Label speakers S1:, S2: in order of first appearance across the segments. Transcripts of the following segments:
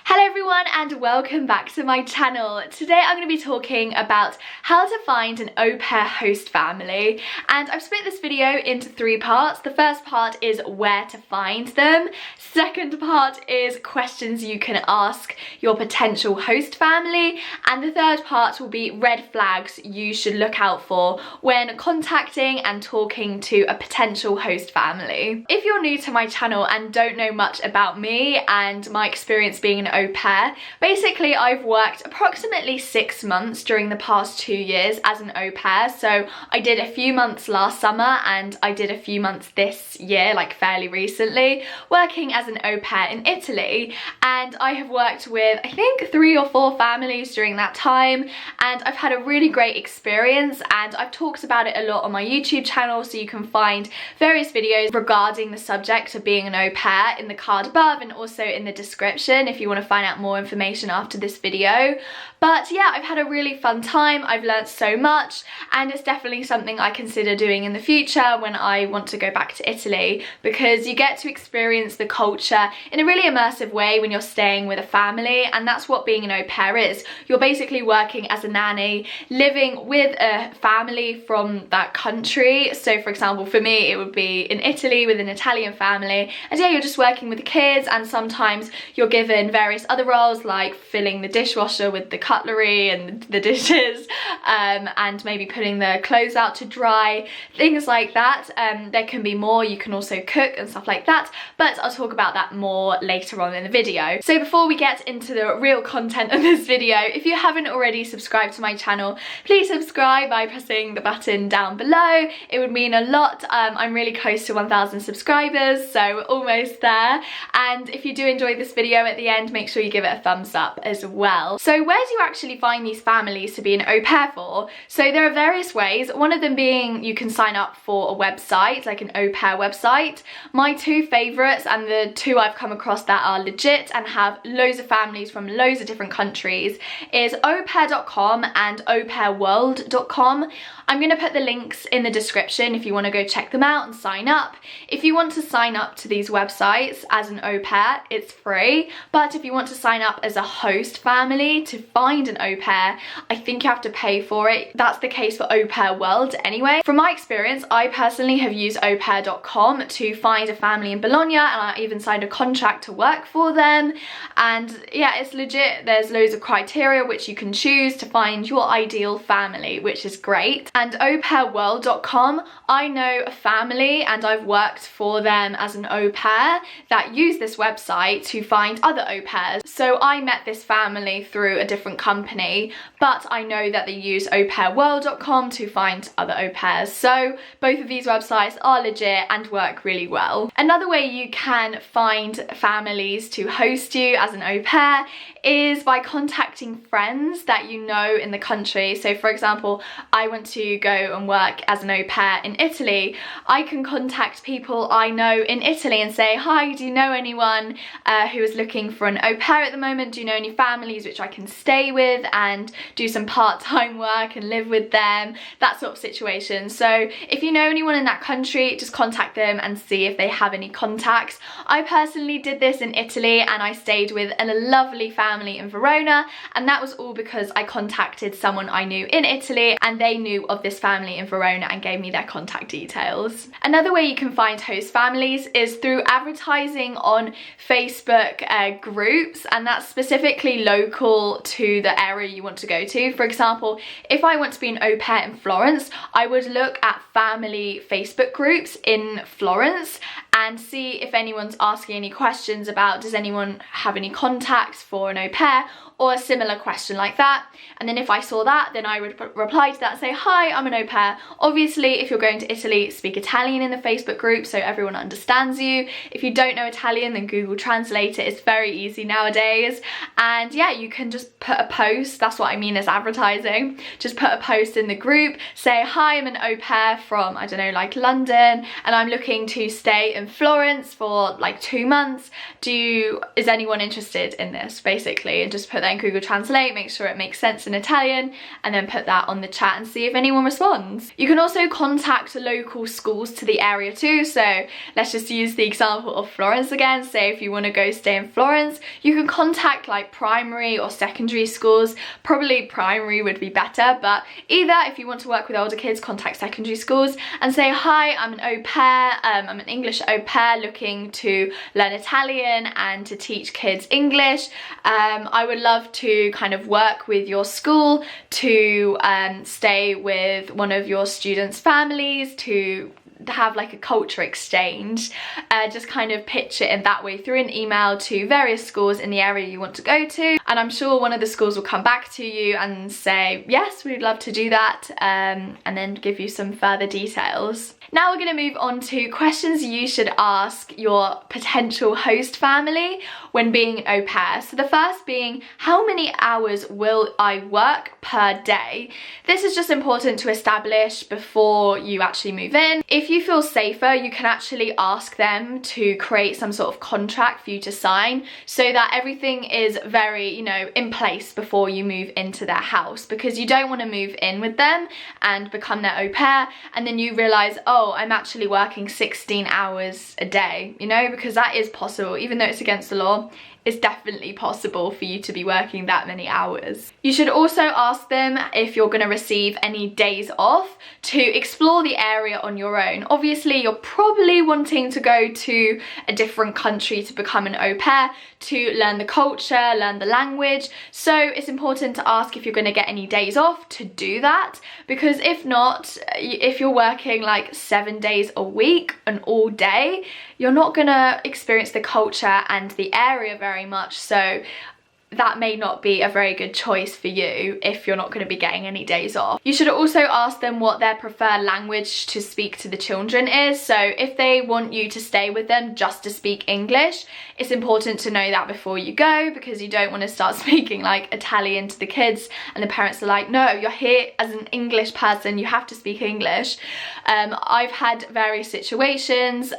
S1: Hello everyone and welcome back to my channel. Today I'm going to be talking about how to find an au pair host family, and I've split this video into three parts. The first part is where to find them. Second part is questions you can ask your potential host family, and the third part will be red flags you should look out for when contacting and talking to a potential host family. If you're new to my channel and don't know much about me and my experience being an au pair, basically I've worked approximately 6 months during the past 2 years as an au pair. So I did a few months last summer and I did a few months this year, like fairly recently, working as an au pair in Italy. And I have worked with I think 3 or 4 families during that time, and I've had a really great experience, and I've talked about it a lot on my YouTube channel, so you can find various videos regarding the subject of being an au pair in the card above and also in the description if you want to find out more information after this video. But yeah, I've had a really fun time. I've learned so much, and it's definitely something I consider doing in the future when I want to go back to Italy, because you get to experience the culture in a really immersive way when you're staying with a family, and that's what being an au pair is. You're basically working as a nanny, living with a family from that country. So for example, for me it would be in Italy with an Italian family, and yeah, you're just working with the kids, and sometimes you're given various other roles like filling the dishwasher with the cutlery and the dishes, and maybe putting the clothes out to dry, things like that. There can be more. You can also cook and stuff like that, but I'll talk about that more later on in the video. So before we get into the real content of this video, if you haven't already subscribed to my channel, please subscribe by pressing the button down below. It would mean a lot. I'm really close to 1,000 subscribers, so we're almost there. And if you do enjoy this video at the end, make sure you give it a thumbs up as well. So where do you actually find these families to be an au pair for? So there are various ways, one of them being you can sign up for a website, like an au pair website. My 2 favourites, and the 2 I've come across that are legit and have loads of families from loads of different countries, is aupair.com and aupairworld.com. I'm going to put the links in the description if you want to go check them out and sign up. If you want to sign up to these websites as an au pair, it's free, but if you want to sign up as a host family to find an au pair, I think you have to pay for it. That's the case for Au Pair World anyway. From my experience, I personally have used aupair.com to find a family in Bologna, and I even signed a contract to work for them. And yeah, it's legit. There's loads of criteria which you can choose to find your ideal family, which is great. And aupairworld.com, I know a family and I've worked for them as an au pair that use this website to find other au pairs. So I met this family through a different company, but I know that they use aupairworld.com to find other au pairs. So both of these websites are legit and work really well. Another way you can find families to host you as an au pair is by contacting friends that you know in the country. So for example, I want to go and work as an au pair in Italy. I can contact people I know in Italy and say, hi, do you know anyone who is looking for an au pair at the moment? Do you know any families which I can stay with and do some part-time work and live with them? That sort of situation. So if you know anyone in that country, just contact them and see if they have any contacts. I personally did this in Italy, and I stayed with a lovely family in Verona, and that was all because I contacted someone I knew in Italy and they knew of this family in Verona and gave me their contact details. Another way you can find host families is through advertising on Facebook groups, and that's specifically local to the area you want to go to. For example, if I want to be an au pair in Florence, I would look at family Facebook groups in Florence and see if anyone's asking any questions about, does anyone have any contacts for an au pair, or a similar question like that. And then if I saw that, then I would reply to that and say, hi, I'm an au pair. Obviously, if you're going to Italy, speak Italian in the Facebook group so everyone understands you. If you don't know Italian, then Google Translate it. It's very easy nowadays. And yeah, you can just put a post, that's what I mean as advertising, just put a post in the group, say, hi, I'm an au pair from, I don't know, like London, and I'm looking to stay in Florence for like 2 months. Is anyone interested in this, basically? And just put that in Google Translate, make sure it makes sense in Italian, and then put that on the chat and see if anyone responds. You can also contact local schools to the area too. So let's just use the example of Florence again. Say if you want to go stay in Florence, you can contact like primary or secondary schools. Probably primary would be better, but either if you want to work with older kids, contact secondary schools and say, hi, I'm an au pair, I'm an English au pair looking to learn Italian and to teach kids English. I would love to kind of work with your school to stay with one of your students' families, to have like a culture exchange. Just kind of pitch it in that way through an email to various schools in the area you want to go to, and I'm sure one of the schools will come back to you and say, yes, we'd love to do that, and then give you some further details. Now we're going to move on to questions you should ask your potential host family when being an au pair. So the first being, how many hours will I work per day? This is just important to establish before you actually move in. If you feel safer, you can actually ask them to create some sort of contract for you to sign so that everything is very, you know, in place before you move into their house, because you don't want to move in with them and become their au pair and then you realize, oh, I'm actually working 16 hours a day, you know, because that is possible. Even though it's against the law, it's definitely possible for you to be working that many hours. You should also ask them if you're going to receive any days off to explore the area on your own. Obviously, you're probably wanting to go to a different country to become an au pair, to learn the culture, learn the language. So it's important to ask if you're going to get any days off to do that, because if not, if you're working like 7 days a week and all day, you're not going to experience the culture and the area very much. So that may not be a very good choice for you if you're not going to be getting any days off. You should also ask them what their preferred language to speak to the children is. So if they want you to stay with them just to speak English, it's important to know that before you go, because you don't want to start speaking like Italian to the kids and the parents are like, no, you're here as an English person, you have to speak English. I've had various situations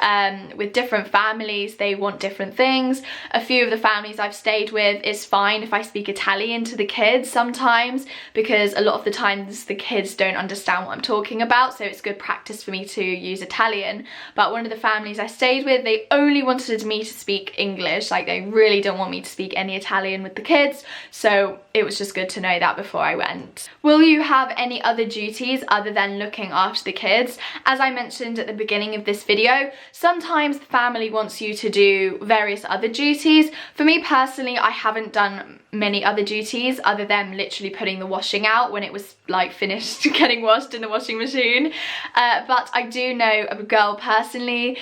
S1: with different families. They want different things. A few of the families I've stayed with, it's fine if I speak Italian to the kids sometimes, because a lot of the times the kids don't understand what I'm talking about, so it's good practice for me to use Italian. But one of the families I stayed with, they only wanted me to speak English, like they really don't want me to speak any Italian with the kids, so it was just good to know that before I went. Will you have any other duties other than looking after the kids? As I mentioned at the beginning of this video, sometimes the family wants you to do various other duties. For me personally, I haven't done many other duties other than literally putting the washing out when it was like finished getting washed in the washing machine. But I do know a girl personally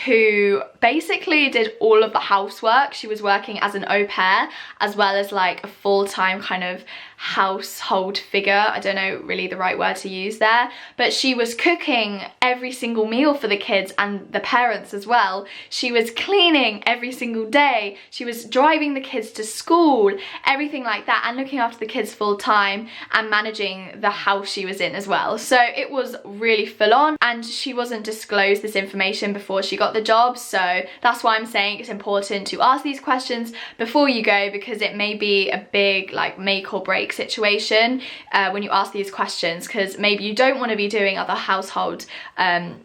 S1: who basically did all of the housework. She was working as an au pair as well as like a full-time kind of household figure. I don't know really the right word to use there, but she was cooking every single meal for the kids and the parents as well. She was cleaning every single day. She was driving the kids to school, everything like that, and looking after the kids full time and managing the house she was in as well. So it was really full on, and she wasn't disclosed this information before she got the job. So that's why I'm saying it's important to ask these questions before you go, because it may be a big like make or break situation when you ask these questions, because maybe you don't want to be doing other household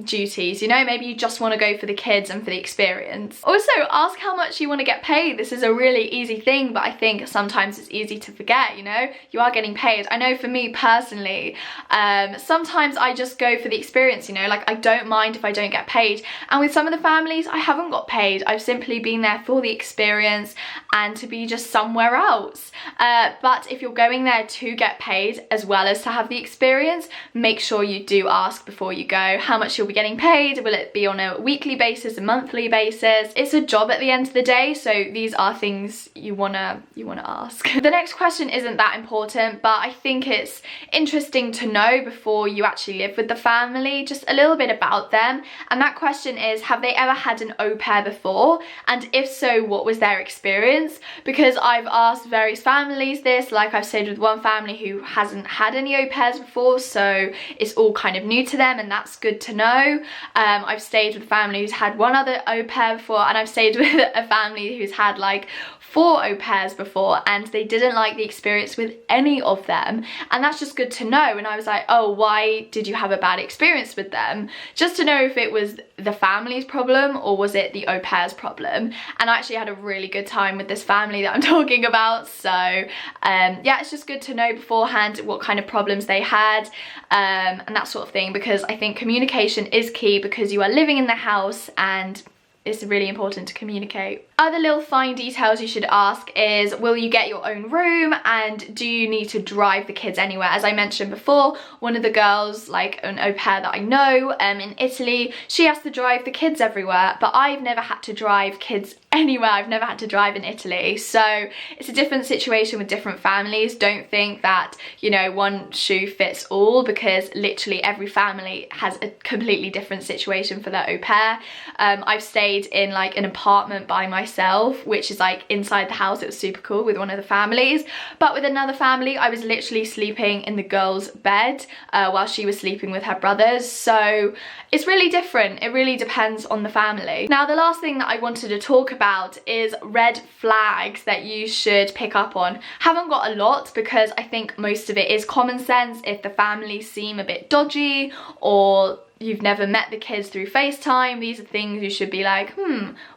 S1: duties, you know, maybe you just want to go for the kids and for the experience. Also ask how much you want to get paid. This is a really easy thing, but I think sometimes it's easy to forget, you know, you are getting paid. I know for me personally, sometimes I just go for the experience, you know, like I don't mind if I don't get paid, and with some of the families I haven't got paid. I've simply been there for the experience and to be just somewhere else. But if you're going there to get paid as well as to have the experience, make sure you do ask before you go how much you'll be getting paid. Will it be on a weekly basis, a monthly basis? It's a job at the end of the day, so these are things you wanna ask. The next question isn't that important, but I think it's interesting to know before you actually live with the family, just a little bit about them. And that question is, have they ever had an au pair before? And if so, what was their experience? Because I've asked various families this, like I've stayed with one family who hasn't had any au pairs before, so it's all kind of new to them, and that's good to know. I've stayed with a family who's had one other au pair before, and I've stayed with a family who's had like 4 au pairs before, and they didn't like the experience with any of them, and that's just good to know. And I was like, oh, why did you have a bad experience with them? Just to know if it was the family's problem or was it the au pair's problem. And I actually had a really good time with this family that I'm talking about, so yeah, it's just good to know beforehand what kind of problems they had, and that sort of thing, because I think communication is key, because you are living in the house and it's really important to communicate. Other little fine details you should ask is, will you get your own room, and do you need to drive the kids anywhere? As I mentioned before, one of the girls, like an au pair that I know in Italy, she has to drive the kids everywhere, but I've never had to drive kids anywhere. I've never had to drive in Italy, so it's a different situation with different families. Don't think that, you know, one shoe fits all, because literally every family has a completely different situation for their au pair. I've stayed in like an apartment by myself, which is like inside the house. It was super cool with one of the families, but with another family I was literally sleeping in the girl's bed while she was sleeping with her brothers, so it's really different. It really depends on the family. Now, the last thing that I wanted to talk about is red flags that you should pick up on. Haven't got a lot, because I think most of it is common sense. If the families seem a bit dodgy, or you've never met the kids through FaceTime, these are things you should be like,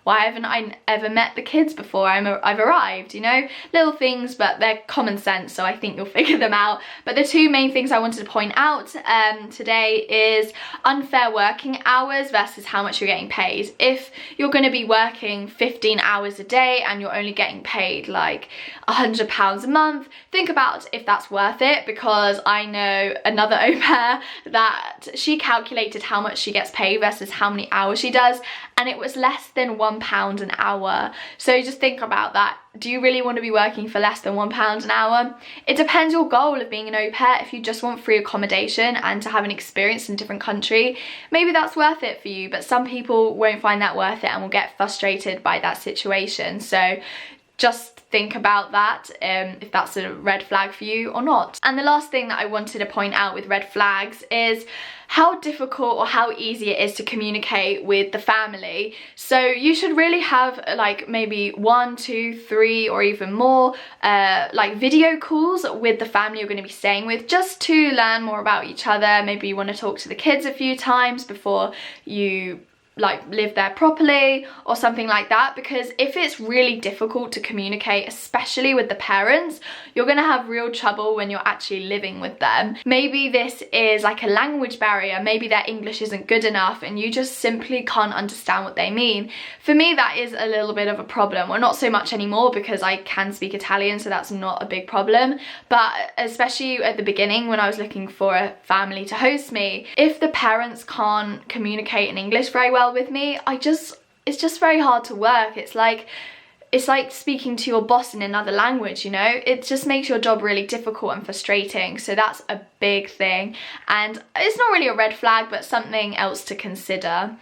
S1: why haven't I ever met the kids before I've arrived, you know? Little things, but they're common sense, so I think you'll figure them out. But the 2 main things I wanted to point out today is unfair working hours versus how much you're getting paid. If you're going to be working 15 hours a day and you're only getting paid like £100 a month, think about if that's worth it, because I know another au pair that she calculated how much she gets paid versus how many hours she does, and it was less than £1 an hour. So just think about that. Do you really want to be working for less than £1 an hour? It depends your goal of being an au pair. If you just want free accommodation and to have an experience in a different country, maybe that's worth it for you, but some people won't find that worth it and will get frustrated by that situation. So just think about that, if that's a red flag for you or not. And the last thing that I wanted to point out with red flags is how difficult or how easy it is to communicate with the family. So you should really have like maybe 1, 2, 3 or even more like video calls with the family you're going to be staying with, just to learn more about each other. Maybe you want to talk to the kids a few times before you like live there properly or something like that, because if it's really difficult to communicate, especially with the parents, you're gonna have real trouble when you're actually living with them. Maybe this is like a language barrier, maybe their English isn't good enough and you just simply can't understand what they mean. For me, that is a little bit of a problem. Well, not so much anymore, because I can speak Italian, so that's not a big problem, but especially at the beginning when I was looking for a family to host me, if the parents can't communicate in English very well with me, it's just very hard to work. It's like speaking to your boss in another language, you know? It just makes your job really difficult and frustrating. So that's a big thing, and it's not really a red flag, but something else to consider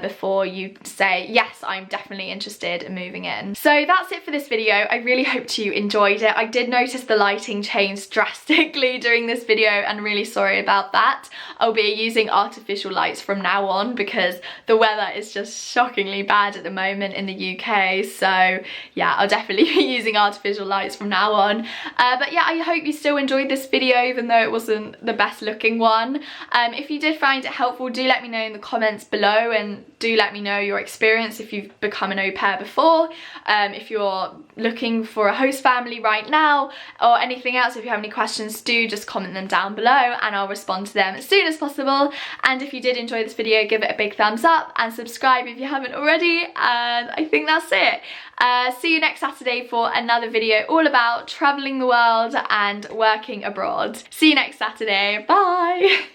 S1: before you say, yes, I'm definitely interested in moving in. So that's it for this video. I really hope you enjoyed it. I did notice the lighting changed drastically during this video, and really sorry about that. I'll be using artificial lights from now on, because the weather is just shockingly bad at the moment in the UK. So yeah, I'll definitely be using artificial lights from now on. But yeah, I hope you still enjoyed this video, even though it wasn't the best looking one. If you did find it helpful, do let me know in the comments below, and do let me know your experience if you've become an au pair before, if you're looking for a host family right now, or anything else. If you have any questions, do just comment them down below and I'll respond to them as soon as possible. And if you did enjoy this video, give it a big thumbs up and subscribe if you haven't already, and I think that's it. See you next Saturday for another video all about traveling the world and working abroad. See you next Saturday. Bye!